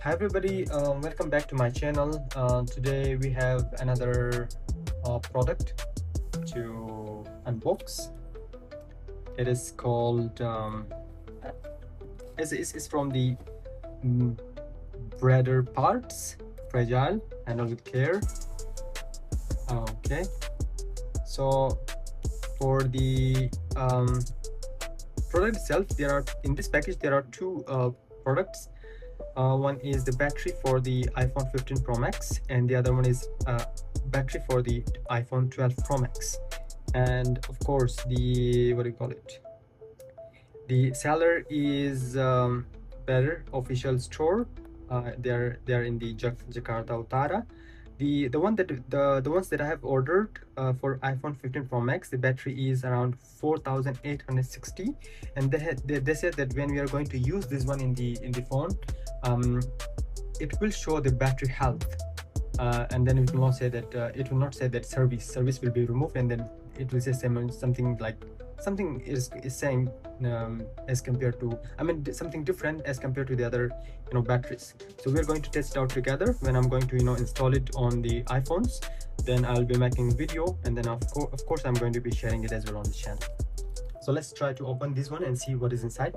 Hi everybody, welcome back to my channel. Today we have another product to unbox. It is called it's from the um, BraderParts Fragile Handle with Care. Okay, so for the product itself, there are in this package there are two products. One is the battery for the iPhone 15 Pro Max, and the other one is battery for the iPhone 12 Pro Max. And of course, the what do you call it? The seller is Better Official Store. They're in the Jakarta Utara. The ones that I have ordered for iPhone 15 Pro Max, the battery is around 4860, and they said that when we are going to use this one in the phone, it will show the battery health, and then it will not say that service will be removed, and then it will say something like something is saying as compared to, I mean, something different as compared to the other batteries. So we're going to test it out together. When I'm going to install it on the iPhones, then I'll be making a video, and then of course I'm going to be sharing it as well on the channel. So let's try to open this one and see what is inside.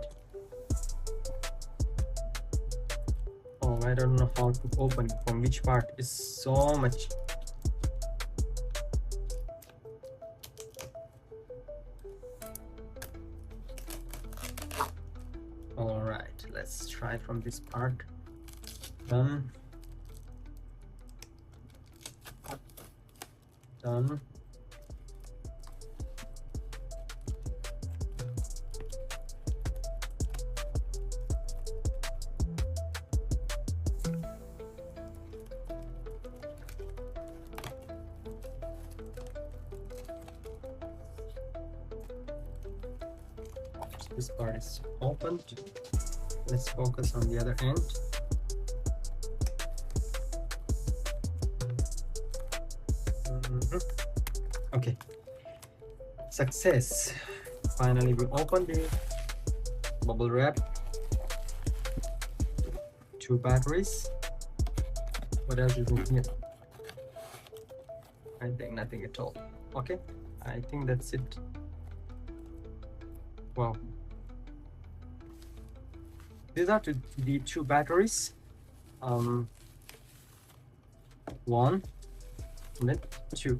Oh, I don't know how to open it, from which part. Is so much. All right, let's try from this part. Done. This part is opened. Let's focus on the other end. Okay, success. Finally we opened the bubble wrap. Two batteries. What else is in here? I think nothing at all. Okay, I think that's it. Wow, these are the two batteries. One and then two.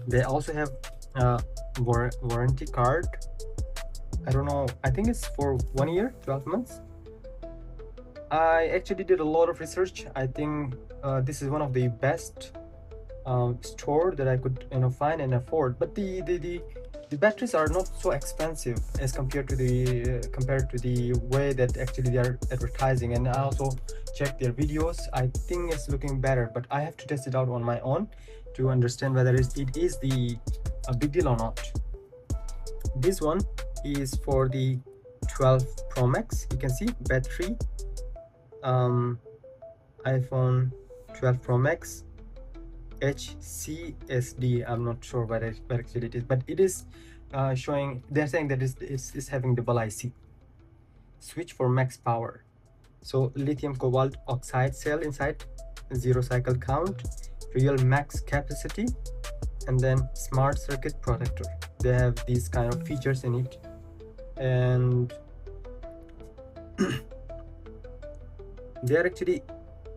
They also have a warranty card. I don't know, I think it's for 1 year, 12 months. I actually did a lot of research. I think this is one of the best store that I could find and afford. But the batteries are not so expensive as compared to the way that actually they are advertising. And I also checked their videos. I think it's looking better, but I have to test it out on my own to understand whether it is a big deal or not. This one is for the 12 Pro Max. You can see battery, iPhone 12 Pro Max HCSD. I'm not sure where actually it is, but it is showing, they're saying that it's having double IC switch for max power. So lithium cobalt oxide cell inside, 0 cycle count, real max capacity, and then smart circuit protector. They have these kind of features in it. And they are actually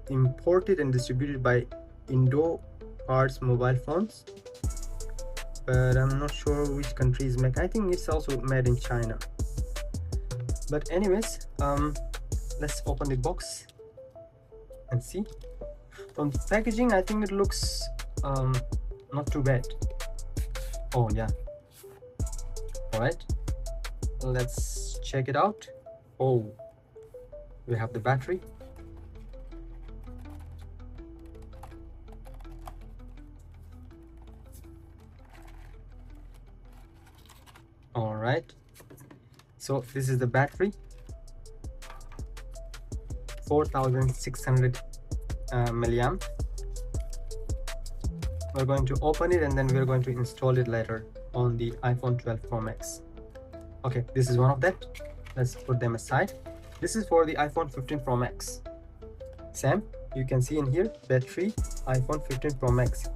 imported and distributed by BraderParts mobile phones, but I'm not sure which country is made. I think it's also made in China. But anyways, let's open the box and see. From the packaging, I think it looks not too bad. Oh yeah. All right, let's check it out. Oh, we have the battery. All right, so this is the battery, 4600 milliamp. We're going to open it and then we're going to install it later on the iPhone 12 Pro Max. Okay, this is one of that. Let's put them aside. This is for the iPhone 15 Pro Max. Same, you can see in here, battery iPhone 15 Pro Max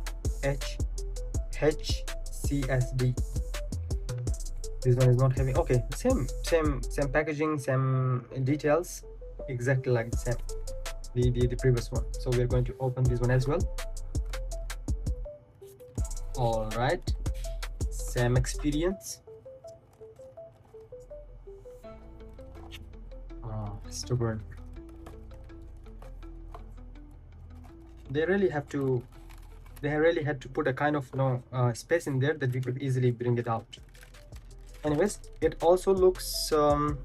HCSD. This one is not having, okay, same packaging, same details, exactly like the same, the previous one. So we're going to open this one as well. All right, same experience. Stubborn. They really had to put a kind of space in there that we could easily bring it out. Anyways, it also looks the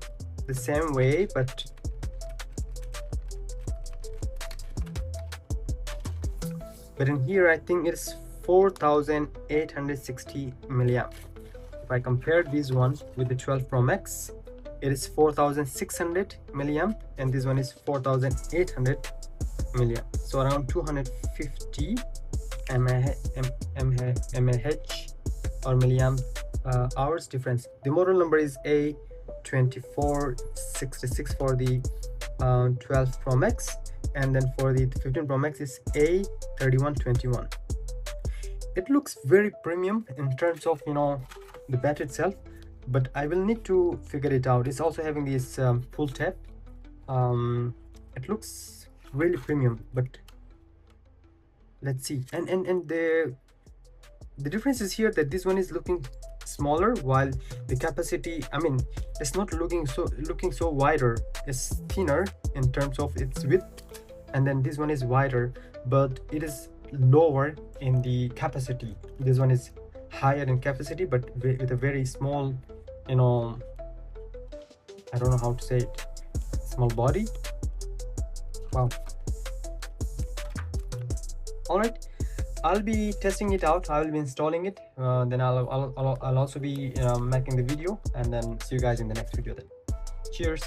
same way, but in here I think it's 4860 milliamp. If I compare this one with the 12 Pro Max, it is 4600 milliamp, and this one is 4800 milliamp, so around 250 mAh or milliamp hours difference. The model number is A2466 for the 12 Pro Max, and then for the 15 Pro Max is A3121. It looks very premium in terms of the battery itself, but I will need to figure it out. It's also having this pull tab. It looks really premium, but let's see. And the difference is here that this one is looking smaller, while the capacity, I mean, it's not looking so wider. It's thinner in terms of its width, and then this one is wider, but it is lower in the capacity. This one is higher in capacity, but with a very small, I don't know how to say it, small body. Wow. All right, I'll be testing it out. I will be installing it, then I'll also be making the video, and then see you guys in the next video then. Cheers.